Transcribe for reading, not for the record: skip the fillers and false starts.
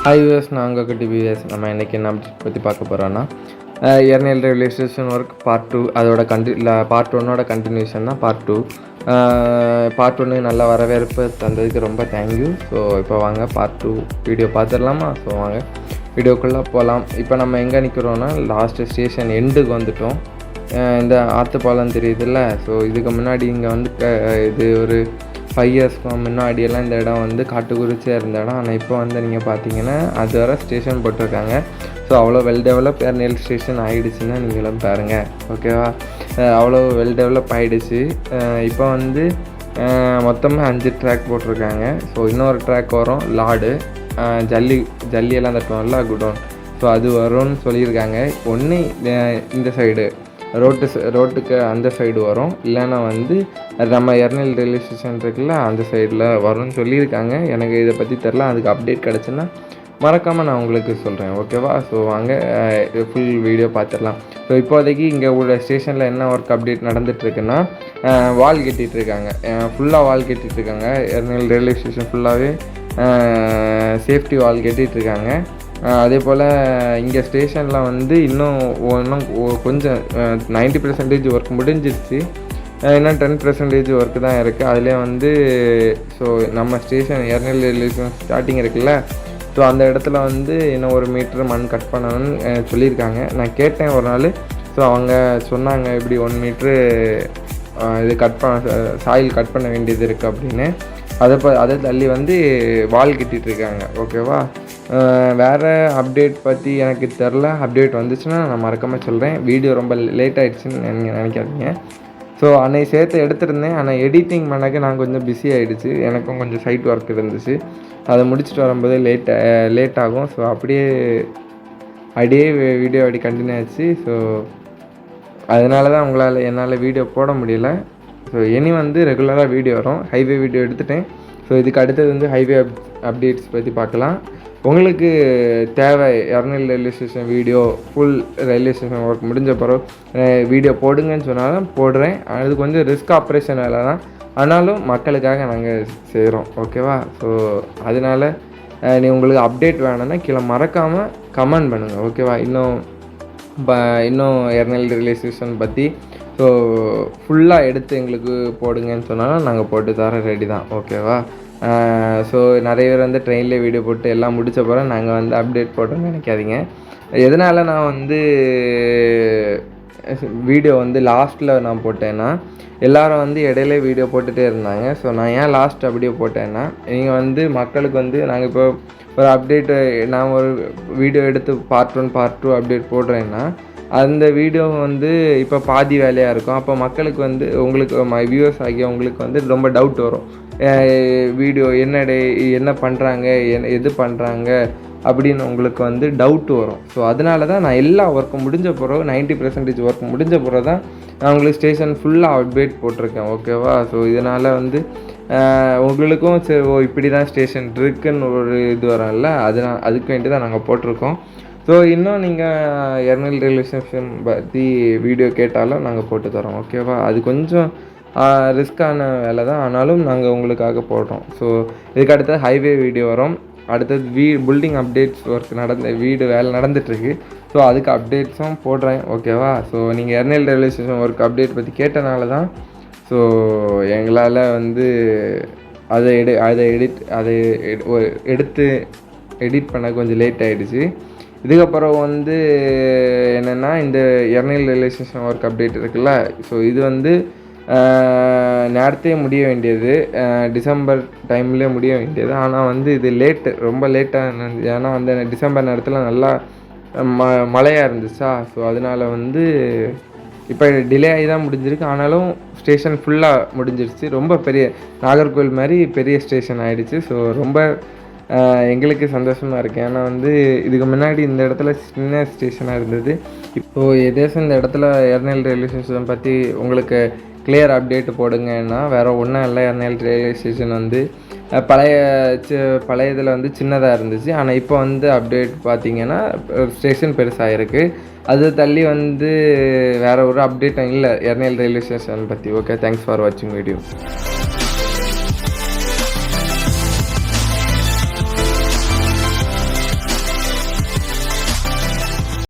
Hi viewers, நான் உங்கள் குட்டி வியூவர்ஸ். நம்ம இன்றைக்கி என்ன அப்டேட் பற்றி பார்க்க போகிறோன்னா, Eraniel railway station work part 2 அதோட பார்ட் 1ஓட கண்டினியூஷன் தான் பார்ட் 2. பார்ட் 1 நல்ல வரவேற்பு தந்ததுக்கு ரொம்ப தேங்க்யூ. ஸோ இப்போ வாங்க பார்ட் 2 வீடியோ பார்த்துடலாமா? ஸோ வாங்க வீடியோக்குள்ளே போகலாம். இப்போ நம்ம எங்கே நிற்கிறோன்னா, லாஸ்ட்டு ஸ்டேஷன் எண்டுக்கு வந்துவிட்டோம். இந்த ஆற்றுப்பாலம் தெரியுதுல்ல, ஸோ இதுக்கு முன்னாடி இங்கே வந்து இது ஒரு 5 இயர்ஸ்க்கு முன்னாடியெல்லாம் இந்த இடம் வந்து காட்டுக்குறிச்சியாக இருந்த இடம். ஆனால் இப்போ வந்து நீங்கள் பார்த்தீங்கன்னா அது வர ஸ்டேஷன் போட்டிருக்காங்க. ஸோ அவ்வளோ வெல் டெவலப் எர்னியல் ஸ்டேஷன் ஆகிடுச்சுன்னா நீங்களும் பாருங்கள், ஓகேவா? அவ்வளோ வெல் டெவலப் ஆகிடுச்சு. இப்போ வந்து மொத்தமாக 5 ட்ராக் போட்டிருக்காங்க. ஸோ இன்னொரு ட்ராக் வரும், லாடு ஜல்லியெல்லாம் தட்டுவோம்ல, குடோன். ஸோ அது வரும்னு சொல்லியிருக்காங்க. ஒன்று இந்த சைடு ரோட்டுக்கு அந்த சைடு வரும், இல்லைன்னா வந்து நம்ம எர்னியல் ரயில்வே ஸ்டேஷன் இருக்குல்ல அந்த சைடில் வரும்னு சொல்லியிருக்காங்க. எனக்கு இதை பற்றி தெரில, அதுக்கு அப்டேட் கிடச்சுன்னா மறக்காமல் நான் உங்களுக்கு சொல்கிறேன், ஓகேவா? ஸோ வாங்க ஃபுல் வீடியோ பார்த்துடலாம். ஸோ இப்போதைக்கு இங்கே உள்ள ஸ்டேஷனில் என்ன ஒர்க் அப்டேட் நடந்துகிட்ருக்குன்னா, வால் கட்டிகிட்ருக்காங்க, ஃபுல்லாக வால் கட்டிகிட்ருக்காங்க. எர்னியல் ரயில்வே ஸ்டேஷன் ஃபுல்லாகவே சேஃப்டி வால் கட்டிகிட்ருக்காங்க. அதே போல் இங்கே ஸ்டேஷனில் வந்து இன்னும் கொஞ்சம் 90% ஒர்க் முடிஞ்சிருச்சு. இன்னும் 10% ஒர்க்கு தான் இருக்குது. அதிலே வந்து ஸோ நம்ம station Eraniel railway station starting இருக்குல்ல, ஸோ அந்த இடத்துல வந்து இன்னும் 1 மீட்டர் மண் கட் பண்ணணும்னு சொல்லியிருக்காங்க. நான் கேட்டேன் ஒரு நாள். ஸோ அவங்க சொன்னாங்க இப்படி 1 மீட்ரு இது சாயில் கட் பண்ண வேண்டியது இருக்குது அப்படின்னு. அதை தள்ளி வந்து வால் கட்டிகிட்ருக்காங்க, ஓகேவா? வேறு அப்டேட் பற்றி எனக்கு தெரில. அப்டேட் வந்துச்சுன்னா நான் மறக்காமல் சொல்கிறேன். வீடியோ ரொம்ப லேட் ஆகிடுச்சின்னு நினைக்காதீங்க. ஸோ அன்னைக்கு சேர்த்து எடுத்துருந்தேன், ஆனால் எடிட்டிங் பண்ணக்கு நான் கொஞ்சம் பிஸி ஆகிடுச்சு. எனக்கும் கொஞ்சம் சைட் ஒர்க் இருந்துச்சு, அதை முடிச்சுட்டு வரும்போது லேட் ஆகும். ஸோ அப்படியே வீடியோ கண்டினியூ ஆச்சு. ஸோ அதனால தான் என்னால் வீடியோ போட முடியல. ஸோ இனி வந்து ரெகுலராக வீடியோ வரும். ஹைவே வீடியோ எடுத்துட்டேன். ஸோ இதுக்கு அடுத்தது வந்து ஹைவே அப்டேட்ஸ் பற்றி பார்க்கலாம். உங்களுக்கு தேவை Eraniel railway station video, full railway station work முடிஞ்ச பிறகு வீடியோ போடுங்கன்னு சொன்னாலும் போடுறேன். அது கொஞ்சம் ரிஸ்க் ஆப்ரேஷன் வேலை தான், ஆனாலும் மக்களுக்காக நாங்கள் செய்கிறோம், ஓகேவா? ஸோ அதனால் உங்களுக்கு அப்டேட் வேணும்னா கீழே மறக்காமல் கமெண்ட் பண்ணுங்கள், ஓகேவா? இன்னும் எர்னியல் ரயில்வே ஸ்டேஷன் பற்றி ஸோ ஃபுல்லாக எடுத்து எங்களுக்கு போடுங்கன்னு சொன்னாலும் நாங்கள் போட்டு தர ரெடி தான், ஓகேவா? ஸோ நிறைய பேர் வந்து ட்ரெயினில் வீடியோ போட்டு எல்லாம் முடித்த பிறகு நாங்கள் வந்து அப்டேட் போட்டோன்னு நினைக்காதீங்க. எதனால் நான் வந்து வீடியோ வந்து லாஸ்ட்டில் நான் போட்டேன்னா, எல்லோரும் வந்து இடையில வீடியோ போட்டுகிட்டே இருந்தாங்க. ஸோ நான் ஏன் லாஸ்ட் அப்படியே போட்டேன்னா, நீங்கள் வந்து மக்களுக்கு வந்து நாங்கள் இப்போ ஒரு அப்டேட்டு, நான் ஒரு வீடியோ எடுத்து பார்ட் 1 பார்ட் 2 அப்டேட் போடுறேன்னா, அந்த வீடியோ வந்து இப்போ பாதி வேலையாக இருக்கும். அப்போ மக்களுக்கு வந்து உங்களுக்கு வியூவர்ஸ் ஆகிய உங்களுக்கு வந்து ரொம்ப டவுட் வரும். வீடியோ என்ன பண்ணுறாங்க, எது பண்ணுறாங்க அப்படின்னு உங்களுக்கு வந்து டவுட் வரும். ஸோ அதனால தான் நான் எல்லா ஒர்க்கும் முடிஞ்ச பிறகு 90% ஒர்க் முடிஞ்ச பிறகு தான் நான் உங்களுக்கு ஸ்டேஷன் ஃபுல்லாக அப்டேட் போட்டிருக்கேன், ஓகேவா? ஸோ இதனால் வந்து உங்களுக்கும் சரி இப்படி தான் ஸ்டேஷன் இருக்குன்னு ஒரு இது வரல, அதுக்கு வேண்டி தான் நாங்கள் போட்டிருக்கோம். ஸோ இன்னும் நீங்கள் எர்னியல் ரயில்வே ஸ்டேஷன் பற்றி வீடியோ கேட்டாலும் நாங்கள் போட்டு தரோம், ஓகேவா? அது கொஞ்சம் ரிஸ்க்கான வேலை தான், ஆனாலும் நாங்கள் உங்களுக்காக போடுறோம். ஸோ இதுக்கு அடுத்தது ஹைவே வீடியோ வரும். அடுத்தது பில்டிங் அப்டேட்ஸ் ஒர்க் வேலை நடந்துகிட்ருக்கு. ஸோ அதுக்கு அப்டேட்ஸும் போடுறேன், ஓகேவா? ஸோ நீங்கள் Eraniel railway station work update பற்றி கேட்டனால தான் ஸோ எங்களால் வந்து அதை எடுத்து எடிட் பண்ண கொஞ்சம் லேட் ஆகிடுச்சு. இதுக்கப்புறம் வந்து என்னென்னா, இந்த Eraniel railway station work update இருக்குல்ல, ஸோ இது வந்து நேரத்தே முடிய வேண்டியது, டிசம்பர் டைம்லேயே முடிய வேண்டியது. ஆனால் வந்து இது ரொம்ப லேட்டாக, ஏன்னா அந்த டிசம்பர் நேரத்தில் நல்லா மழையாக இருந்துச்சா. ஸோ அதனால் வந்து இப்போ டிலே ஆகி தான் முடிஞ்சிருக்கு. ஆனாலும் ஸ்டேஷன் ஃபுல்லாக முடிஞ்சிருச்சு. ரொம்ப பெரிய நாகர்கோவில் மாதிரி பெரிய ஸ்டேஷன் ஆகிடுச்சு. ஸோ ரொம்ப எங்களுக்கு சந்தோஷமாக இருக்குது. ஏன்னா வந்து இதுக்கு முன்னாடி இந்த இடத்துல சின்ன ஸ்டேஷனாக இருந்தது. இப்போது எதேசம் இந்த இடத்துல எர்னியல் ரயில்வே ஸ்டேஷன் பற்றி உங்களுக்கு கிளியர் அப்டேட் போடுங்கன்னா வேறு ஒன்றும் இல்லை. எர்னியல் ரயில்வே ஸ்டேஷன் வந்து பழைய இதில் வந்து சின்னதாக இருந்துச்சு. ஆனால் இப்போ வந்து அப்டேட் பார்த்திங்கன்னா ஸ்டேஷன் பெருசாக இருக்குது. அது தள்ளி வந்து வேறு ஒரு அப்டேட்டும் இல்லை எர்னியல் ரயில்வே ஸ்டேஷன் பற்றி. ஓகே, தேங்க்ஸ் ஃபார் வாட்சிங் வீடியோ.